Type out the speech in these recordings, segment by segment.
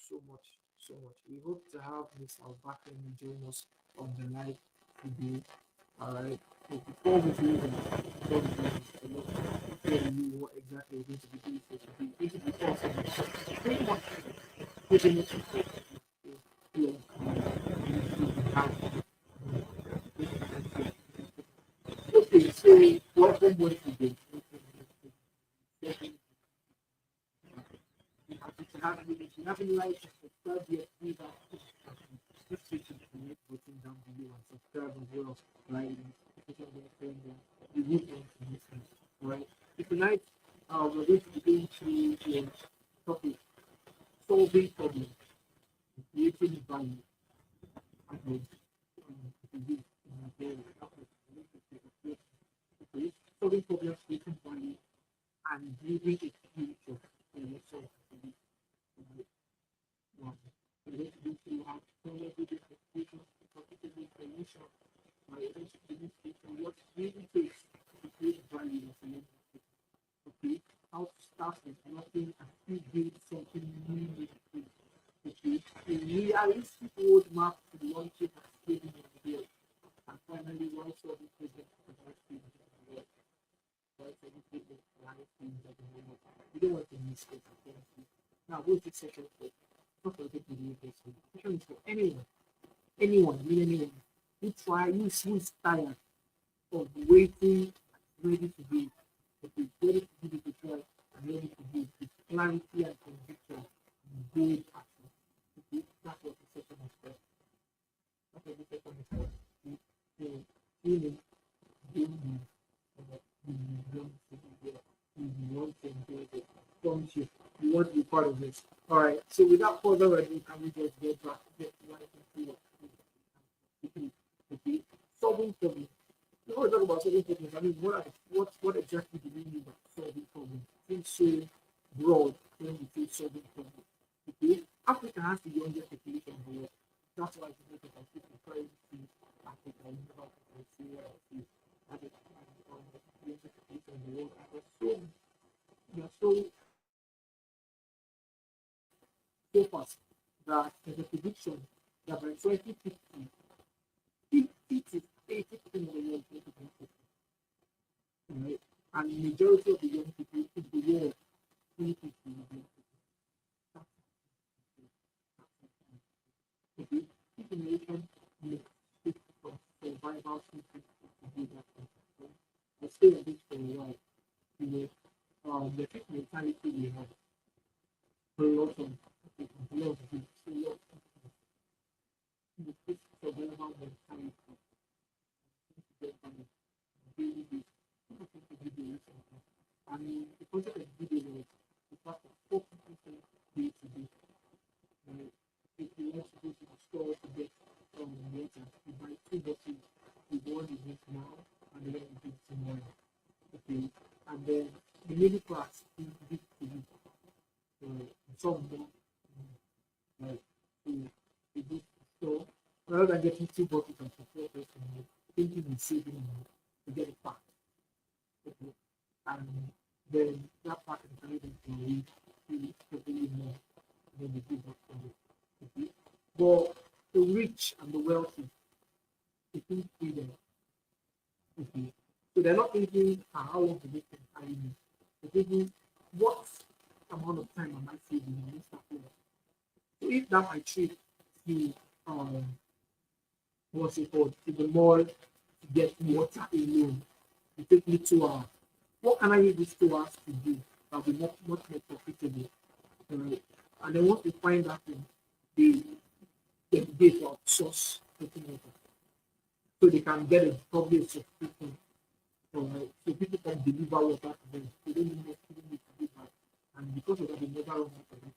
So much, so much. We hope to have Miss Obafemi join us on the live today. All right. So before we do that, before we do that, I want to tell you what exactly we're going to be doing for today. This is the awesome. Pretty much pretty much okay, so welcome once again. Happy to have you. If you haven't liked and subscribed yet, please just click on the like button down below and subscribe as well. Right? You would want to miss it. Alright. So tonight, we're going to be going to the topic solving problems, creating value, and solving problems, creating value, and building a future for yourself. We're going to go through how to solve every different situations, profitable information, my eventually what it really takes to create value as an individual. Okay, how to start with nothing and still build something new. Okay, a realistic roadmap to launching and scaling in the world. And finally, one solving problems to provide things in the world. Right, educate them, life things at the moment. You don't want to miss it, apparently. Now, what's the second step? Not for the new person. The question is for anyone, really anyone who try, who's tired of waiting, ready to be, okay, ready to give it a try, and ready to be with clarity and conviction and bold action. Okay, that's what the second is for. That's what the second is for. So, feeling, being, promise you, you want to be part of this. All right. So without further ado, can we just get back right into what? Okay. Solving problems. Before we talk about solving problems, I mean, what exactly do we mean by solving problems? It seems so broad when we say solving problems. Okay. Africa has the youngest population in the world. That's why it's not a people trying to see Africa, never to see and the youngest population in the world. And they're so fast that there's a prediction that by 2050, 50 to 80% of the world is going to be right? And the majority of the young people in the world, 2050 will be okay. This generation makes shift from survival to behavior. I stay on this for a while. The fixed mentality we have a lot of the fixed survival mentality really big. And the concept of video is the fact that 40% day to day. If you want to go to the store to get water, you buy two bottles, the one you drink now and the other you drink tomorrow. Okay. And then the middle class is big to you. Some more like to go to the store rather than getting two bottles of water, thinking and saving money to get it back. Okay. And then that part is very important to read more than the big bottles. Okay. But the rich and the wealthy, they think freedom. Okay. So they're not thinking how long to make them carry me. They're thinking what amount of time am I saving in this work? So if that I trade to what's it called to the mall to get water alone, it take me 2 hours. What can I use these 2 hours to do that will be much more profitable? Right? And then once we find that thing, they get to outsource taking water. So they can get a probably a subscription for people can deliver water to them. They don't even need to do that. And because of that, they never run out of it.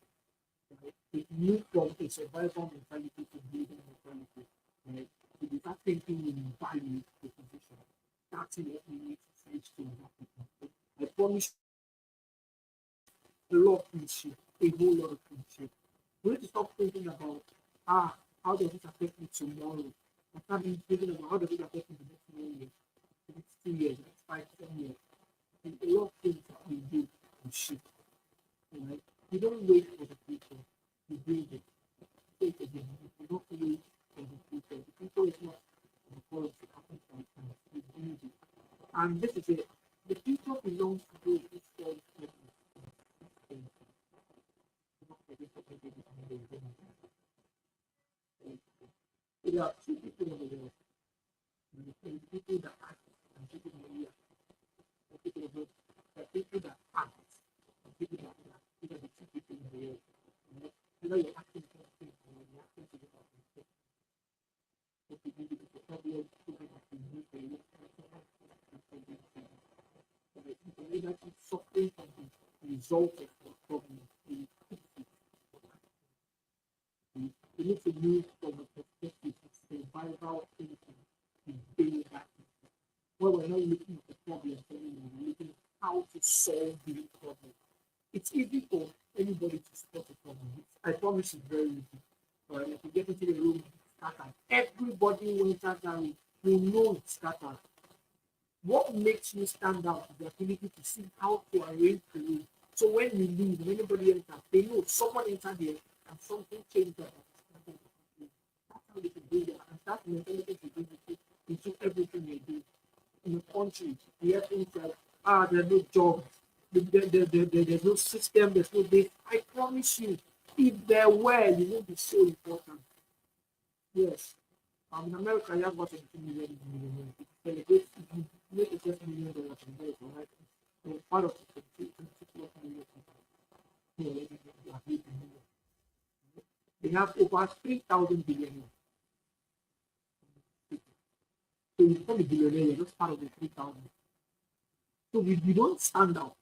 Right? It moved from a survival mentality to building mentality. Right? So they start thinking in value proposition. That's what we need to switch to happen. I promise a lot of things shift, a whole lot of things shift. We need to stop thinking about how does it affect me tomorrow? I start thinking about how does it affect me the next 1 year, the next 2 years, the next 5, 10 years. And a lot of things that we do will shift. Right? You don't wait for the future, you build it. Say it again. You don't wait for the future. The future is not the call to happen right now. You build it. And this is it. The future belongs to those who solve problems. There are two people in the world. There are people that act and people that react. There are people that act and people that react. These are the two people in the world. Either you're acting to something or you're reacting to the problem. So if you do the problem, people that can move the world, you can either keep suffering from the result of the problem. You need to move from the perspective of survival thinking to daily action. Well, we're not looking at the problem anymore, we're looking at how to solve the problem. It's easy for anybody to spot a problem. I promise it's very easy. Right? If you get into the room, it's scattered. Everybody who enters that room, you know it's scattered. What makes you stand out is the ability to see how to arrange the room. So when you leave, when anybody enters, they know someone entered here and something changed that. That's how they can do that. And that mentality to do into everything they do. In the country, we have things like, there's no jobs, there's no system, there's no this. I promise you, if there were, you won't be so important. Yes. In America, you have what $2 million. If you celebrate, if you make a $1 million in America, right? So part of the 26 million people. They have over 3,000 billionaires. So you become a billionaire, you're just part of the 3,000. So we don't stand out.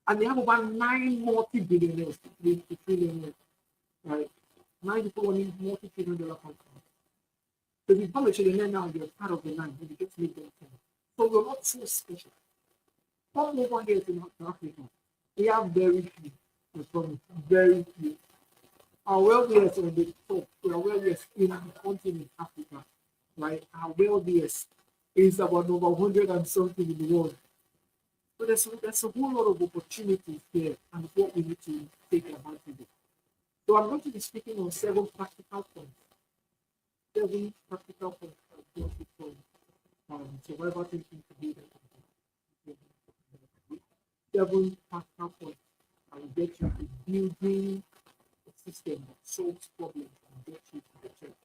And they have over 9 multi-billionaires to trillionaires. Right? 9 people running multi-trillion-dollar companies. So if you become a trillionaire now, you're part of the 9, you just make them 10. So you're not so special. Come over here to Africa. We have very few. Very few. Our wealthiest on the top, we are wealthiest in the continent Africa. Right? Our wealthiest is about over 100 and something in the world. So there's a whole lot of opportunities here, and what we need to take advantage of. So I'm going to be speaking on 7 practical points. 7 practical points from survival thinking to build a 7 practical points I will get you to building a system that solves problems and get you to the church.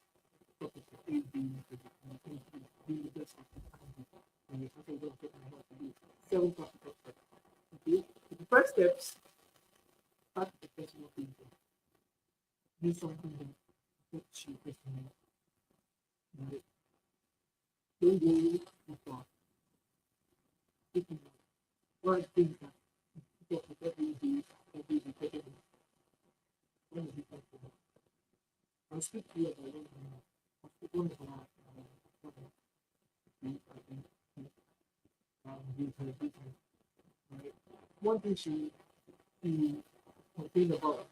Seven practical steps. Okay. The first steps start with the personal thinking. Do something that affects you personally. Right? Don't go too far. One thing that people forget to do is when you become to I'll speak to you about one thing. I'll speak one about one thing she complained about,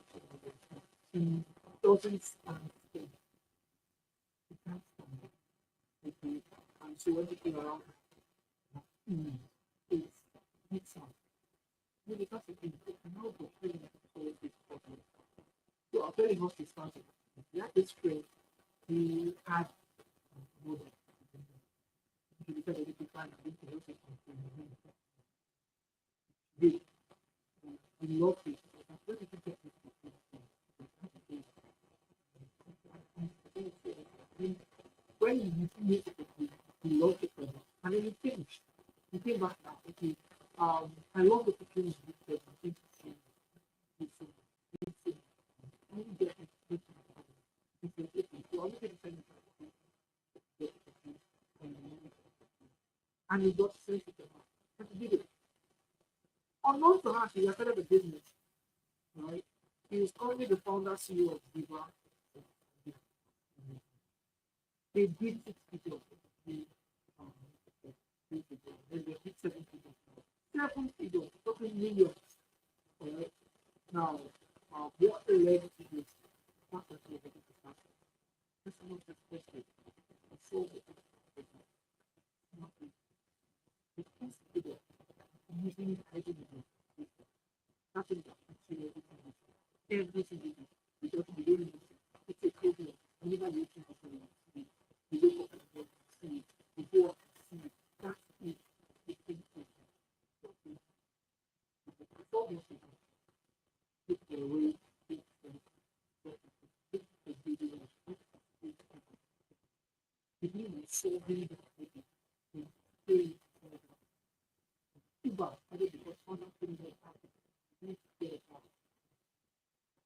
she doesn't stand still. She can't stand it. Okay. And so everything around her it's out. Maybe because it can now go feeling like it's always this problem. So I'll tell you how she started. He had this friend who had more than he decided to find a way to help him. We love it. When you meet it, you love it, and then you finish. You came back now. Okay, I love the cooking with I think and you got sensitive. And he did it. Unknown to her, she started a business, right? He is currently the founder CEO of Viva. They did 6 people. Um, they did 7 people. 7 people, talking millions. Alright. Now, what the led to this? Not that we're going to start. This is not just question. So, the first video, using hydrogen, nothing but actually everything you do. Because we don't know. It's a problem. Whenever you think of something, you look up and see it. You go up and see it. That's it. It's a problem. Before you take the away, take the video, the video is so very very too bad. I don't because other things that happen. You need to get it out.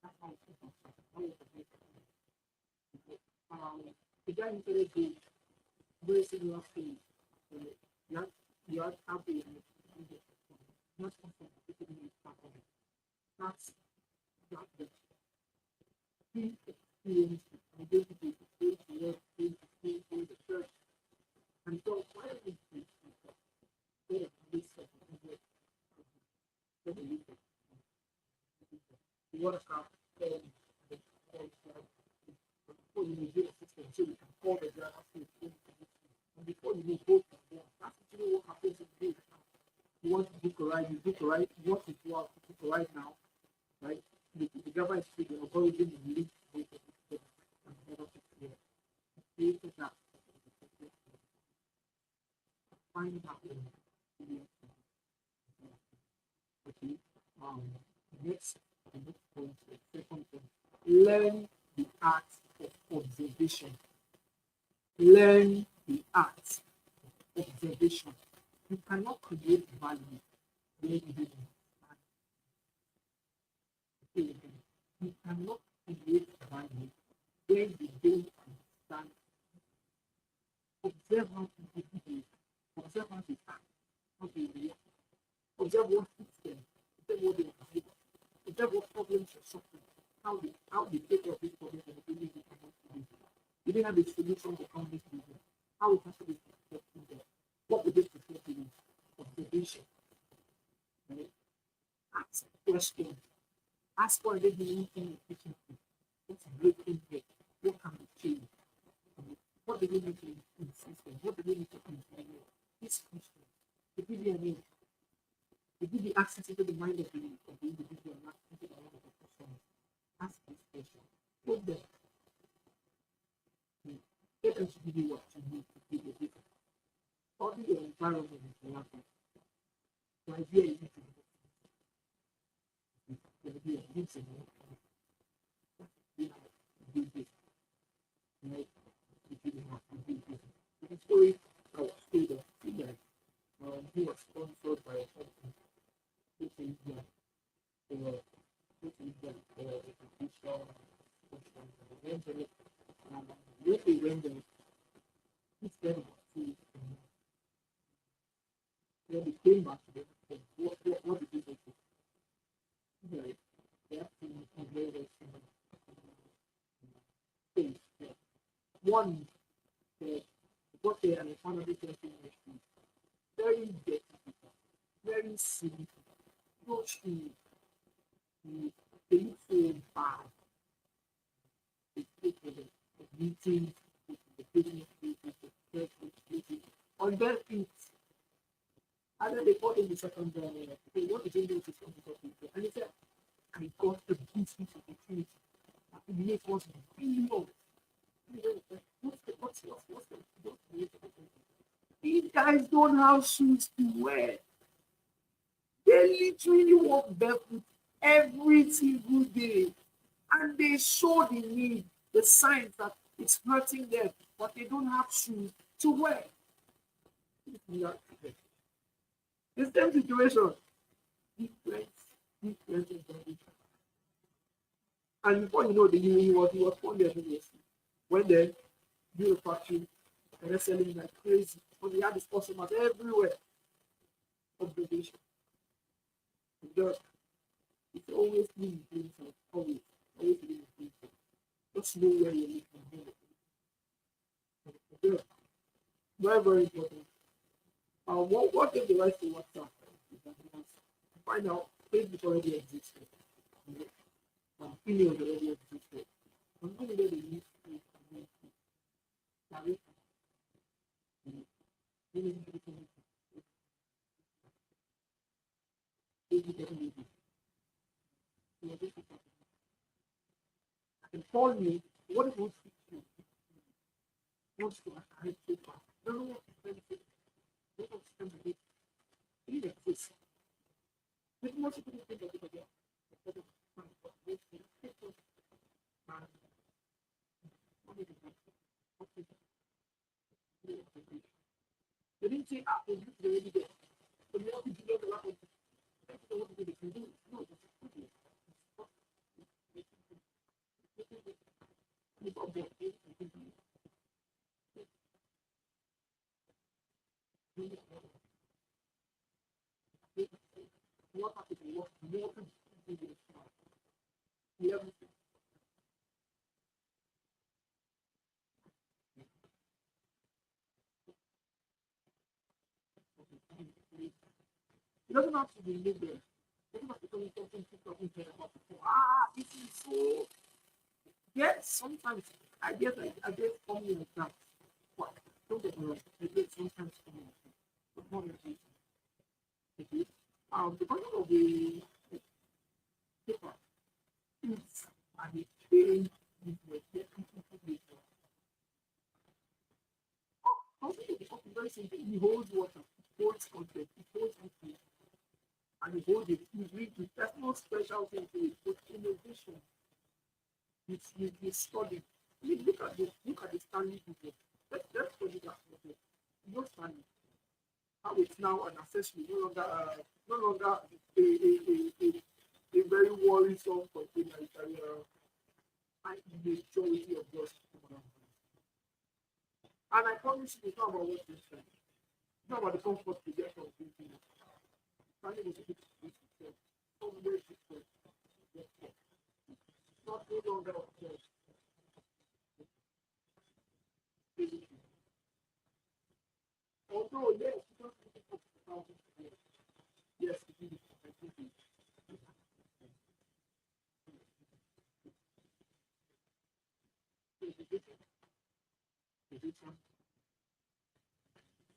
That's how it's the guy in the day, very similar thing. You are happy and not something that you need to happen. That's the key experience. I'm going to be the work, the church. And so, why are we doing this? You want to come before you do a system, so you can call the driver and before you go from there, that's actually what happens in the day. You want to book a ride, you book a ride, you want to go out to book a ride now, right? The government is the authority will lead to the and never to clear. Created that. Find out. Okay. Next point, second point. Learn the art of observation. Learn the art of observation. You cannot create value where you don't understand. You cannot create value where you don't understand. Observe how people behave. Observe how they act. How they react. Observe what fits them. Observe what they behave. Observe what problems you're suffering. How they take care of these problems and the things they cannot do. You didn't have a solution to come this problem. How it has to be successful there. What would this prefer to do? Observation. Right? Ask questions. Ask why they do anything efficiently. What's breaking here? What can be changed? What do we need to insist on? What do we need to implement? This question. The Billionaire. The be access into the mind of the individual and access into the mind of the person. Ask this question. Put them. Get them to give you what you need to give you different. Study your environment is the latter. The idea is to the idea is to do this. Right? The story I was told of Billionaire, who was sponsored by a company. When they came back to them, what did they do? Right? They have to convey things. One, got there and they found everything very dirty people, very silly people. Those who they look so bad. They take the meetings, the business meetings, the church meetings, on their feet. And then they called him the second day, and they what did you do to some people? And he said, I got a business opportunity. I create what's billions. What's these guys don't have shoes to wear. They literally walk barefoot every single day. And they show the need, the signs that it's hurting them, but they don't have shoes to wear. The same situation. Different. And before you know, he was funded when they built a factory and they're selling like crazy. But they had these customers everywhere. the it's always been in place, always been in place. Just know where you're looking. Yeah. Very, very important. What if the right to WhatsApp? Find out Facebook already existed. Emails already existed. I'm going to get the use and call me. What if wants to ahead so fast? Don't know what to benefit. Don't want to spend the day. It exists. People want to think of it again. They didn't say, this is already there. But you have to do a lot of what they can do. No, what happened to what more people do this. We have it doesn't have to be lived there. It doesn't have to be something people have heard about before. This is so. Yes, sometimes I get something like that. But don't get me wrong. I get sometimes something like that. But not every time. Okay. Because of the paper, it's and it changed business. Yes, something is very simple. It holds water, it holds content, it holds information, and it holds it. You read it. There's no special thing to it, but innovation. You study. Look at the Stanley people. Let's study that project. You know Stanley. How it's now an accessory, no longer a very worrisome container. And the majority of those people. And I promise you, it's not about what you say. It's not about the comfort you get from thinking. Stanley was a bit different. Somewhere different. Not no longer of course. Although, yes, it's not yes, it is.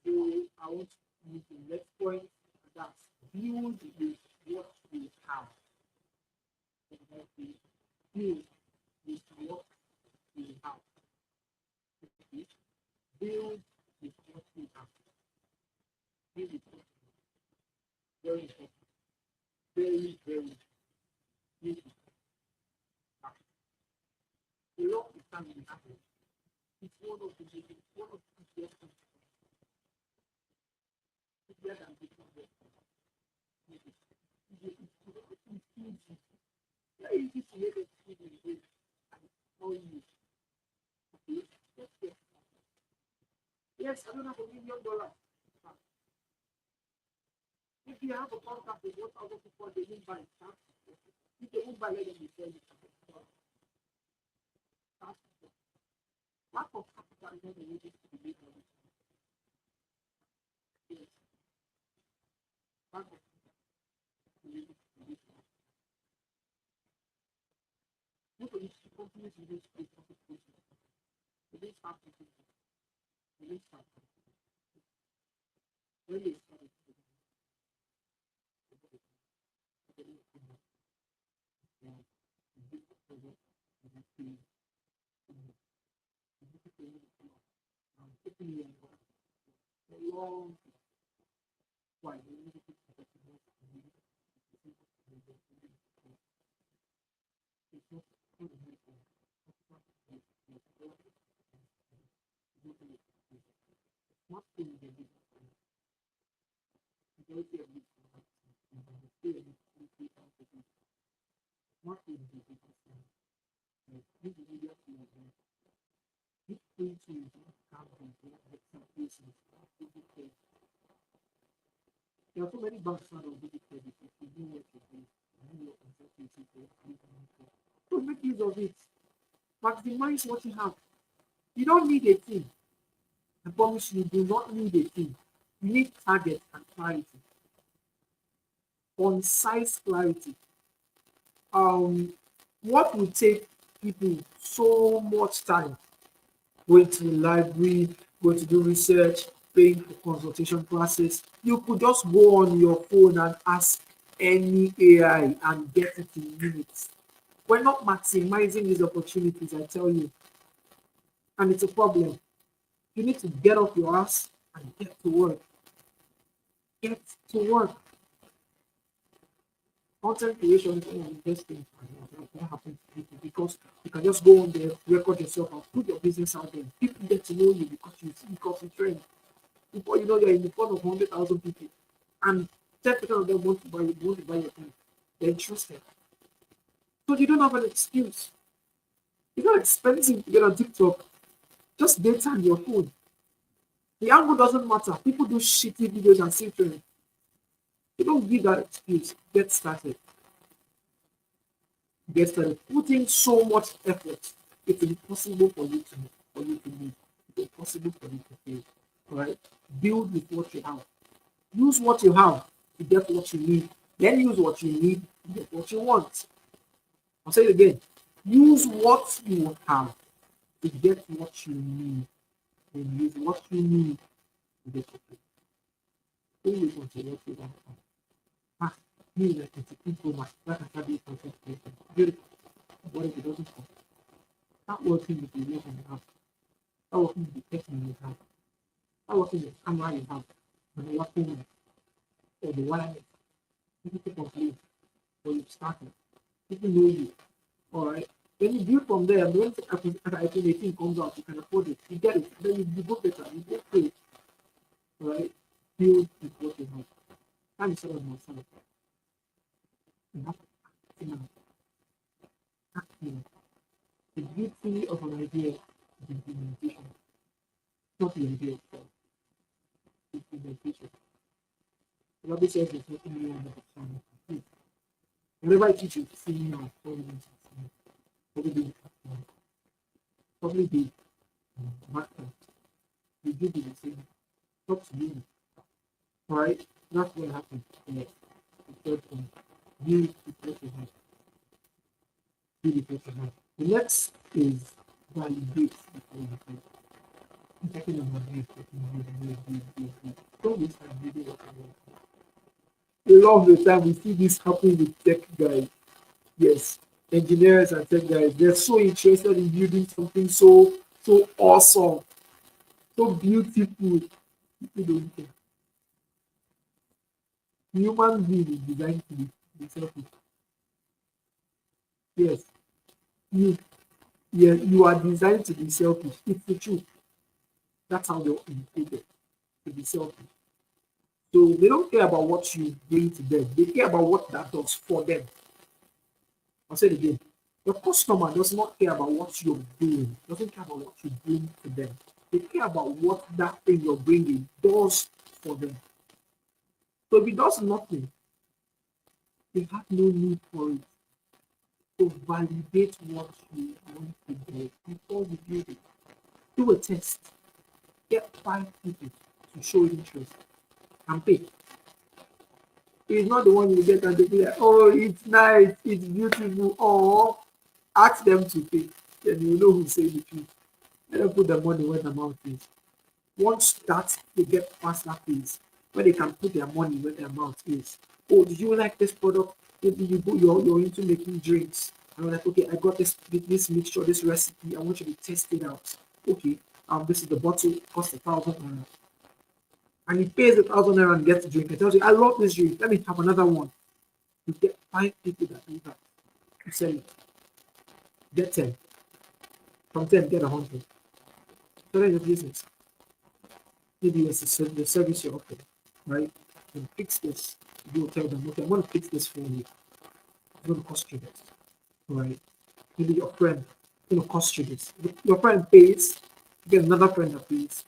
So I want you to let's point that build with what we have. Build with what we have. Okay? Build with what we have. Build with what very important. Very, very important. A lot of time in happen. It's one of the best easier than before. Very easy to make it easy and how you okay. Yes, I don't have $1 million. If you have a contract with 1,000 people, they won't buy it. If they won't buy it, then they sell it. Lack of capital is not the way to be made money. Yes, lack of most of these companies use a profit process. They don't start with it. They don't start when they start it. A long while. Not in the majority of these not in the this media this thing to have some places. There are so many banks now that will give you credit if you know what you're doing, you know what exactly it is you're looking for. So make use of it. Maximize what you have. You don't need a team. I promise you, do not need a team. You need target and clarity, concise clarity. Um, what will take people so much time going to the library, going to do research, paying for consultation classes? You could just go on your phone and ask any AI and get it in minutes. We're not maximizing these opportunities, I tell you, and it's a problem. You need to get off your ass and get to work. Get to work. Content creation is one of the best things that happens to people because you can just go on there, record yourself, and put your business out there. People get to know you because you trend. Before you know, you're in front of 100,000 people, and 10% of them want to buy your thing. They're interested. So you don't have an excuse. It's not expensive to get on TikTok. Just data on your phone. The angle doesn't matter. People do shitty videos and still trend. You don't give that excuse. Get started. Get started. Putting so much effort, it's impossible for you to move. It's impossible for you to fail. All right. Build with what you have. Use what you have to get what you need. Then use what you need to get what you want. I'll say it again. Use what you have to get what you need. And use what you need to get what you need. Always want to what you don't have. Ah, me like it's a people much. That can be a perfect person. Beautiful. What if it doesn't come? Start working with the relation you have. Start working with the person you have. Start working with the camera you have. And the working or the wireless. People complain. Or you started. People know you. Alright. Then you build from there, and when after 18 comes out, you can afford it. You get it. Then you go better. You get paid. Alright. Build with what you have. Time is sort of myself. You have to act now. Act now. The beauty of an idea is implementation. Not the idea itself. Implementation. Rabbi says there's nothing new under the sun. Whenever I teach you, see me now, probably be probably be market. You do the same. Talk to me. Alright? That's what happened. The third point. Use the what you have. Use what you have. The next is validate before you think. I'm talking about this. Don't waste time reading what you want. A lot of the time we see this happen with tech guys. Yes, engineers and tech guys, they're so interested in building something so awesome, so beautiful. People don't care. Human being is designed to be selfish. Yes, you you are designed to be selfish. It's the truth. That's how they're intended to be selfish. So they don't care about what you bring to them. They care about what that does for them. I'll say it again. The customer does not care about what you're doing, doesn't care about what you bring to them. They care about what that thing you're bringing does for them. So if it does nothing, they have no need for it. So validate what you want to do before you build it. Do a test. Get 5 people to show interest and pay. It's not the one you get and they be like, oh, it's nice, it's beautiful, or ask them to pay. Then you know who say the truth. Let them put the money where the mouth is. Once that they get past that phase, where they can put their money where their mouth is. Oh, do you like this product? Maybe you're into making drinks. And I'm like, okay, I got this mixture, this recipe. I want you to test it out. Okay, this is the bottle, cost 1,000 naira. And he pays 1,000 naira and gets a drink and tells you, I love this drink. Let me have another one. You get 5 people that do that. You sell it. Get 10. From 10, get 100. So that's your business. Maybe it's the service you're offering, right? You fix this. You tell them, okay, I'm going to fix this for you. It's going to cost you this, right? Maybe your friend, it's going to cost you this. Your friend pays, you get another friend that pays,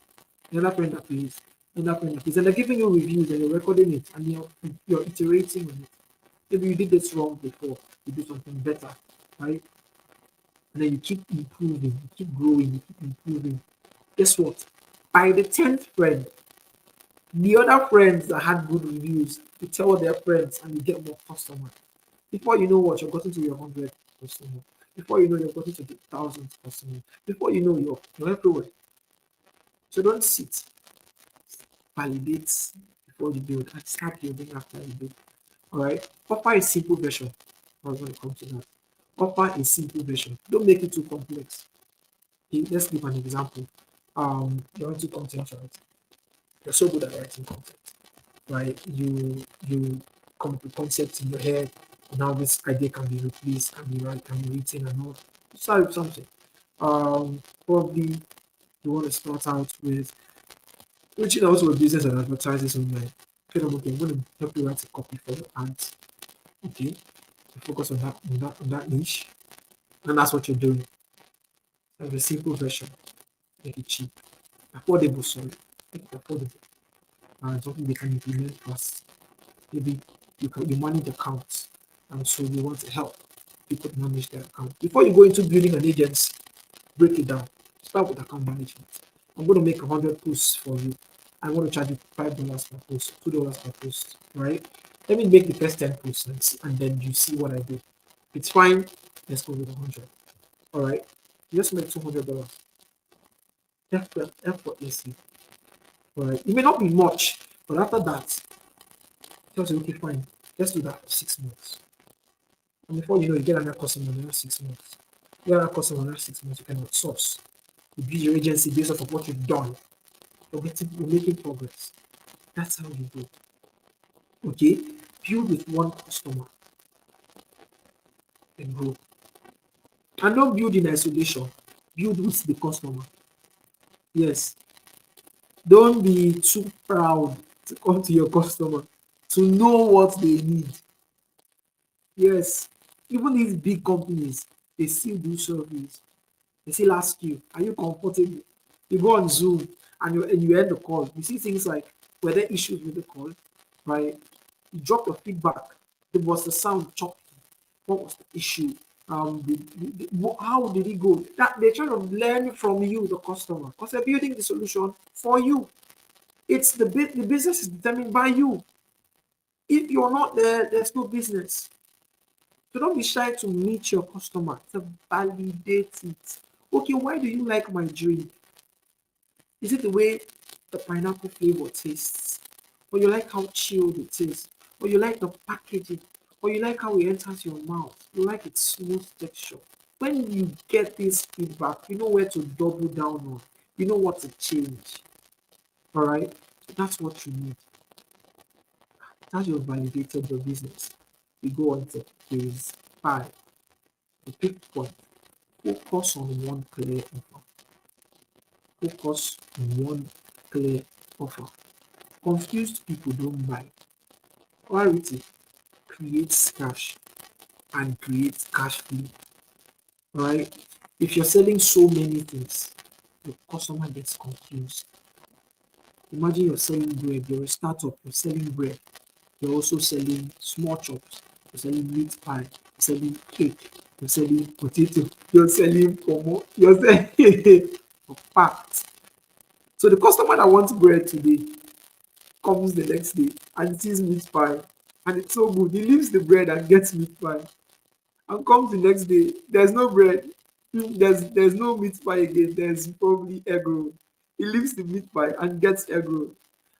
another friend that pays. And they're giving you reviews and you're recording it and you're iterating on it. Maybe you did this wrong before, you do something better, right? And then you keep improving, you keep growing, you keep improving. Guess what? By the 10th friend, the other friends that had good reviews, you tell their friends and you get more customers. Before you know what, you're getting to your 100 customer. Before you know, you're getting to the 1,000 customer. Before you know, you're everywhere. So don't sit, validate before you build, and start building after you build. All right. Offer a simple version. When it comes to that, offer a simple version. Don't make it too complex. Okay, let's give an example. You're into content, right? You're so good at writing content, right? You come up with concepts in your head. Now this idea can be replaced, can be written, and all. Start with something. Probably you want to start out with reaching out to a business and advertises online. Okay, I'm going to help you write a copy for your ads. Okay, you focus on that niche, and that's what you're doing. Have a simple version, make it cheap, affordable. Sorry, make it affordable. Something they can implement fast. Maybe you manage accounts, and so you want to help people manage their account. Before you go into building an agency, break it down. Start with account management. I'm going to make 100 posts for you. I want to charge you $5 per post, $2 per post, right? Let me make the first 10 posts and then you see what I do. It's fine. Let's go with 100. All right. You just make $200. Effortlessly. All right. It may not be much, but after that, tell you, okay, fine. Let's do that for 6 months. And before you know, you get another customer in another 6 months. You get another customer in another 6 months. You can outsource. You build your agency based off of what you've done. You're making progress. That's how you do. Okay? Build with one customer and grow. And don't build in isolation. Build with the customer. Yes. Don't be too proud to come to your customer to know what they need. Yes. Even these big companies, they still do surveys. They still ask you, are you comfortable? You go on Zoom and you end the call. You see things like, were there issues with the call? Right? You drop your feedback. Was the sound choppy? What was the issue? How did it go? That they're trying to learn from you, the customer, because they're building the solution for you. It's the business is determined by you. If you're not there, there's no business. So don't be shy to meet your customer, to validate it. Okay, why do you like my drink? Is it the way the pineapple flavor tastes? Or you like how chilled it is? Or you like the packaging? Or you like how it enters your mouth? You like its smooth texture? When you get this feedback, you know where to double down on. You know what to change. All right? That's what you need. As you've validated your business, you go on to phase 5. The fifth point, focus on one clear offer. Focus on one clear offer. Confused people don't buy. Clarity creates cash and creates cash flow. Right? If you're selling so many things, the customer gets confused. Imagine you're selling bread, you're a startup, you're selling bread, you're also selling small chops, you're selling meat pie, you're selling cake, you're selling potato, you're selling pomo, you're selling fact. So the customer that wants bread today comes the next day and sees meat pie, and it's so good. He leaves the bread and gets meat pie, and comes the next day. There's no bread. There's no meat pie again. There's probably egg roll. He leaves the meat pie and gets egg roll,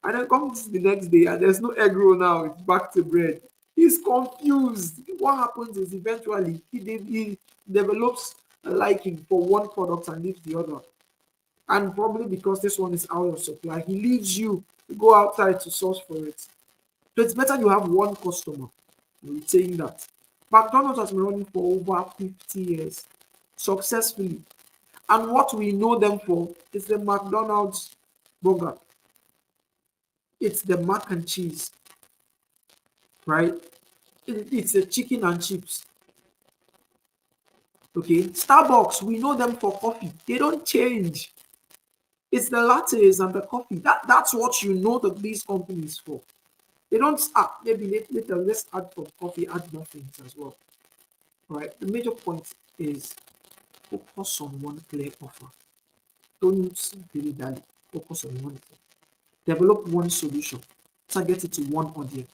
and then comes the next day and there's no egg roll now. It's back to bread. He's confused. What happens is eventually he develops a liking for one product and leaves the other. And probably because this one is out of supply, he leaves you to go outside to source for it. So it's better you have one customer. I'm saying that. McDonald's has been running for over 50 years successfully. And what we know them for is the McDonald's burger. It's the mac and cheese, right? It's the chicken and chips. Okay. Starbucks, we know them for coffee. They don't change. It's the lattes and the coffee. That's what you know that these companies for. They don't maybe later let's add for coffee, add muffins as well. Right. The major point is focus on one clear offer. Don't dilly dally. Focus on one thing. Develop one solution. Target it to one audience,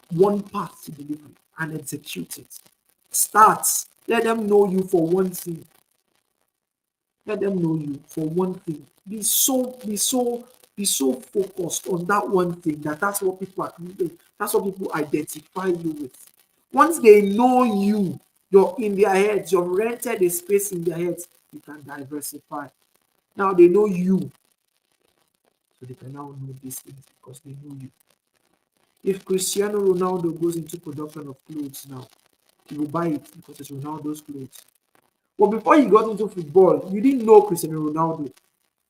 one path to delivery, and execute it. Start. Let them know you for one thing. Let them know you for one thing. Be so focused on that one thing that's what people are that's what people identify you with. Once they know you, you're in their heads, you've rented a space in their heads, you can diversify. Now they know you, so they can now know these things because they know you. If Cristiano Ronaldo goes into production of clothes now, he will buy it because it's Ronaldo's clothes. But before he got into football, you didn't know Cristiano Ronaldo.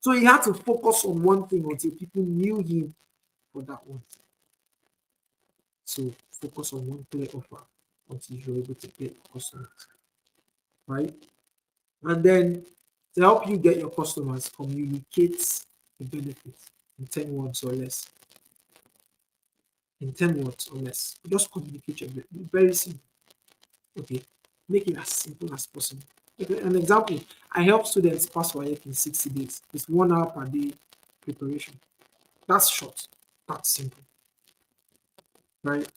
So he had to focus on one thing until people knew him for that one thing. So focus on one clear offer until you're able to get customers, right? And then to help you get your customers, communicate the benefits in 10 words or less. In 10 words or less. Just communicate your benefits. Very simple. Okay. Make it as simple as possible. Okay, an example, I help students pass WAEC in 60 days. It's 1 hour per day preparation. That's short. That's simple. Right?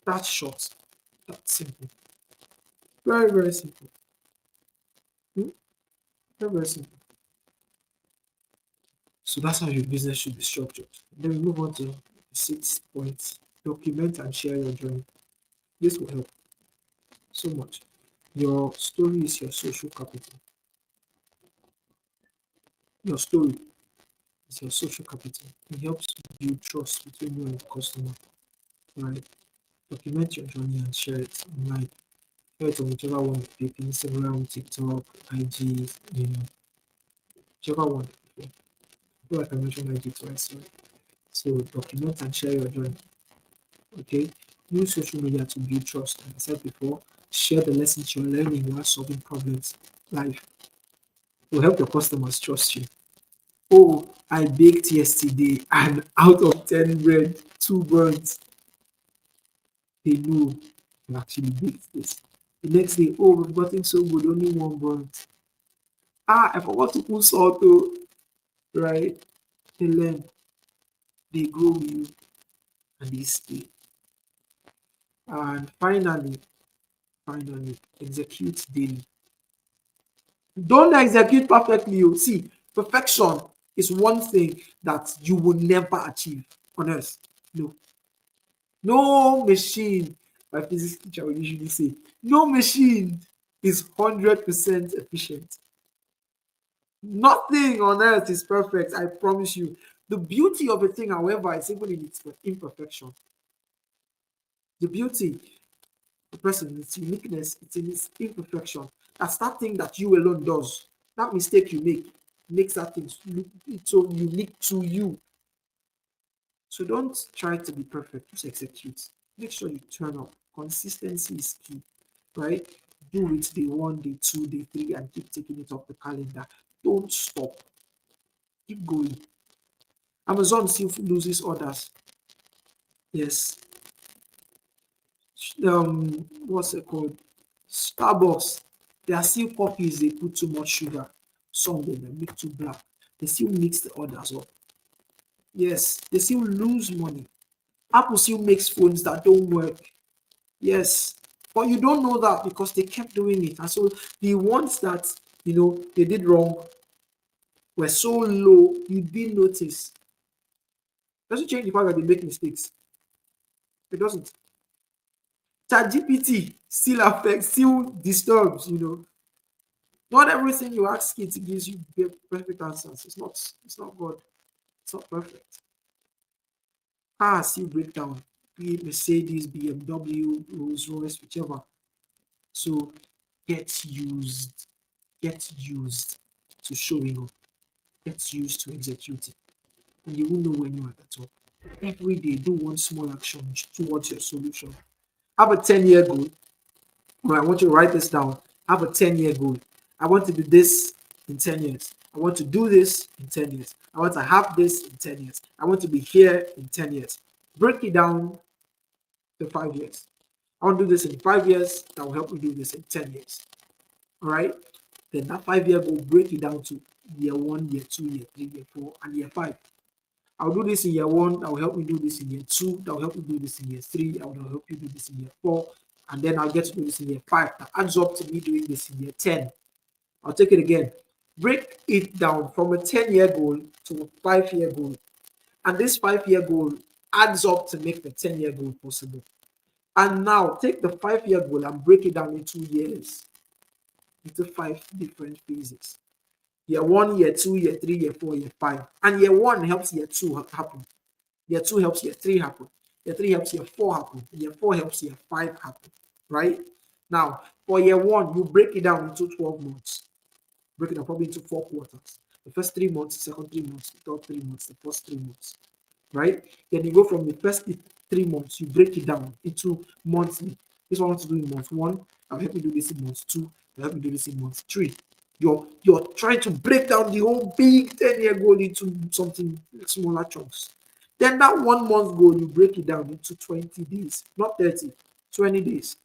That's short. That's simple. Very, very simple. Hmm? Very, very simple. So that's how your business should be structured. Then we move on to the 6 points. Document and share your journey. This will help so much. Your story is your social capital. Your story is your social capital. It helps build trust between you and the customer. Right? Document your journey and share it online. Share it on whichever one you pick, Instagram, TikTok, IG, whichever one. I feel like I mentioned IG twice, right? So document and share your journey. Okay. Use social media to build trust. Like I said before, share the lessons you're learning while solving problems live. It will help your customers trust you. Oh, I baked yesterday and out of 10 bread, 2 burnt. They know you actually baked this. The next day, oh, we've gotten so good, only 1 burnt. I forgot to put salt, though. Right? They learn, they grow with you, and they stay. And finally, execute daily. Don't execute perfectly. You see, perfection is one thing that you will never achieve on earth. No, no machine. My physics teacher will usually say, no machine is 100% efficient. Nothing on earth is perfect. I promise you. The beauty of a thing, however, is even in its imperfection. The beauty, the person, its uniqueness, it's in its imperfection. That's that thing that you alone does. That mistake you make makes that thing look so unique to you. So don't try to be perfect, just execute. Make sure you turn up. Consistency is key, right? Do it day one, day two, day three, and keep taking it off the calendar. Don't stop. Keep going. Amazon still loses orders. Yes. What's it called? Starbucks. There are still coffees they put too much sugar. Some of them make too black. They still mix the orders up. Yes, they still lose money. Apple still makes phones that don't work. Yes, but you don't know that because they kept doing it. And so the ones that they did wrong were so low, you didn't notice. Doesn't change the fact that they make mistakes. It doesn't. ChatGPT still affects, still disturbs. Not everything you ask it gives you perfect answers. It's not good. It's not perfect. Cars still break down. Be it Mercedes, BMW, Rolls Royce, whichever. So get used. Get used to showing up. Get used to executing. And you will know when you're at the top. Every day, do one small action towards your solution. Have a 10-year goal. Well, I want you to write this down. Have a 10-year goal. I want to do this in 10 years. I want to do this in 10 years. I want to have this in 10 years. I want to be here in 10 years. Break it down to 5 years. I want to do this in 5 years. That will help me do this in 10 years. All right. Then that 5 year goal, break it down to year 1, year 2, year 3, year 4, and year 5. I'll do this in year 1. That will help me do this in year 2. That will help me do this in year 3. I will help you do this in year 4. And then I'll get to do this in year 5. That adds up to me doing this in year 10. I'll take it again. Break it down from a 10-year goal to a 5-year goal. And this 5-year goal adds up to make the 10-year goal possible. And now take the 5-year goal and break it down into years, into 5 different phases. Year 1, year 2, year 3, year 4, year 5. And year 1 helps year 2 happen. Year 2 helps year 3 happen. Year 3 helps year 4 happen. Year 4 helps year 5 happen. Right? Now, for year 1, you break it down into 12 months. Break it down probably into 4 quarters. The first 3 months, the second 3 months, the third 3 months, the first 3 months. Right? Then you go from the first 3 months, you break it down into monthly. This one I want to do in month 1. I'll help you do this in month 2. I'll help you do this in month 3. You're trying to break down the whole big 10-year goal into something smaller chunks. Then that 1 month goal, you break it down into 20 days, not 30, 20 days.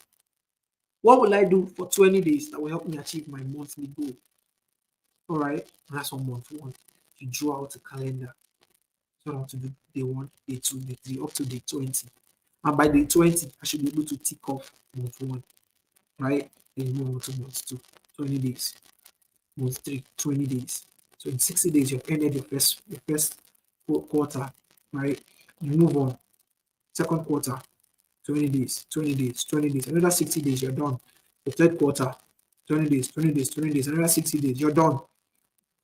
What will I do for 20 days that will help me achieve my monthly goal? All right, and that's on month 1. You draw out a calendar. So I want to do day 1, day 2, day 3, up to day 20. And by day 20, I should be able to tick off month 1, right? Then you move on to month 2, 20 days. Month 3, 20 days. So in 60 days, you've ended your first quarter, right? You move on. Second quarter, 20 days, 20 days, 20 days. Another 60 days, you're done. The third quarter, 20 days, 20 days, 20 days. Another 60 days, you're done.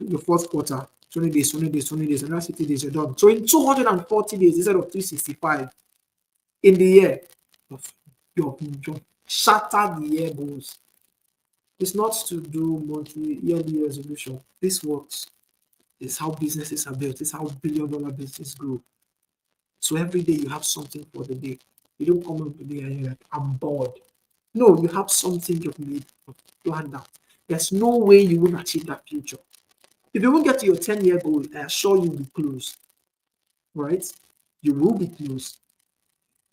Your fourth quarter, 20 days, 20 days, 20 days. Another 60 days, you're done. So in 240 days instead of 365 in the year, you've shattered the year goals. It's not to do monthly, yearly resolution. This works. It's how businesses are built. It's how billion-dollar businesses grow. So every day you have something for the day. You don't come up today and you're like, I'm bored. No, you have something you've made, planned out. There's no way you won't achieve that future. If you won't get to your 10-year goal, I assure you will be close. Right? You will be close.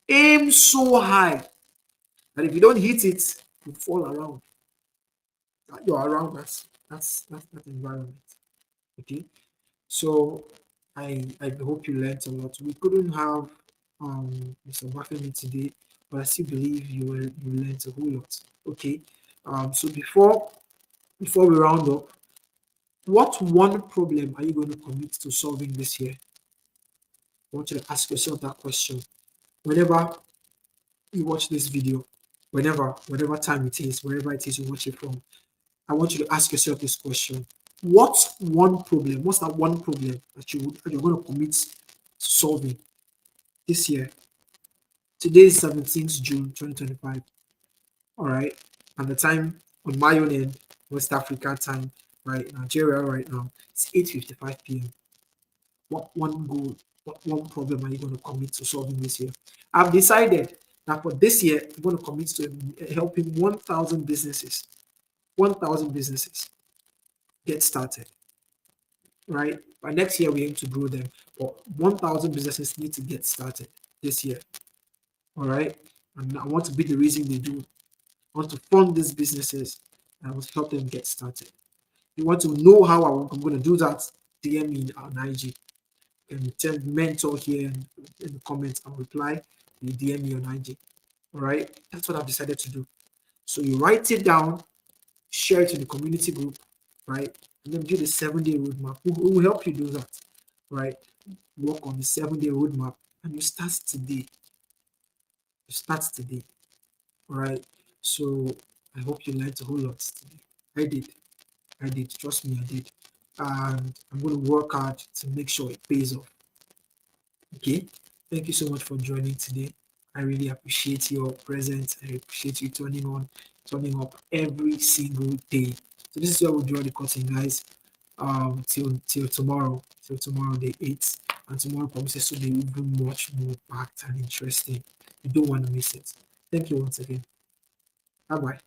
Aim so high that if you don't hit it, you fall around. You're around that environment. Okay. So I hope you learned a lot. We couldn't have Mr. Obafemi today, but I still believe you learned a whole lot. Okay. So before we round up, what one problem are you going to commit to solving this year? I want you to ask yourself that question. Whenever you watch this video, whatever time it is, wherever it is you watch it from, I want you to ask yourself this question. What's that one problem that you're going to commit to solving this year? Today is 17th June 2025. All right. And the time on my own end, West Africa time, right? Nigeria right now, it's 8:55 p.m. What one goal, what one problem are you going to commit to solving this year? I've decided that for this year, I'm going to commit to helping 1,000 businesses. 1,000 businesses get started, right? By next year, we aim to grow them. But 1,000 businesses need to get started this year, all right? And I want to be the reason they do. I want to fund these businesses and I want to help them get started. If you want to know how I'm going to do that, DM me on IG. And tell mentor here in the comments. I'll reply. You DM me on IG. All right? That's what I've decided to do. So you write it down, share it in the community group, right? And then do the 7-day roadmap. Who will help you do that, right? Work on the 7-day roadmap and you start today. You start today, all right? So I hope you learned a whole lot today. I did. Trust me, I did. And I'm going to work hard to make sure it pays off. Okay? Thank you so much for joining today. I really appreciate your presence. I appreciate you turning up every single day. So this is where we'll draw the curtain, guys. Till tomorrow, day 8. And tomorrow promises to be even much more packed and interesting. You don't want to miss it. Thank you once again. Bye bye.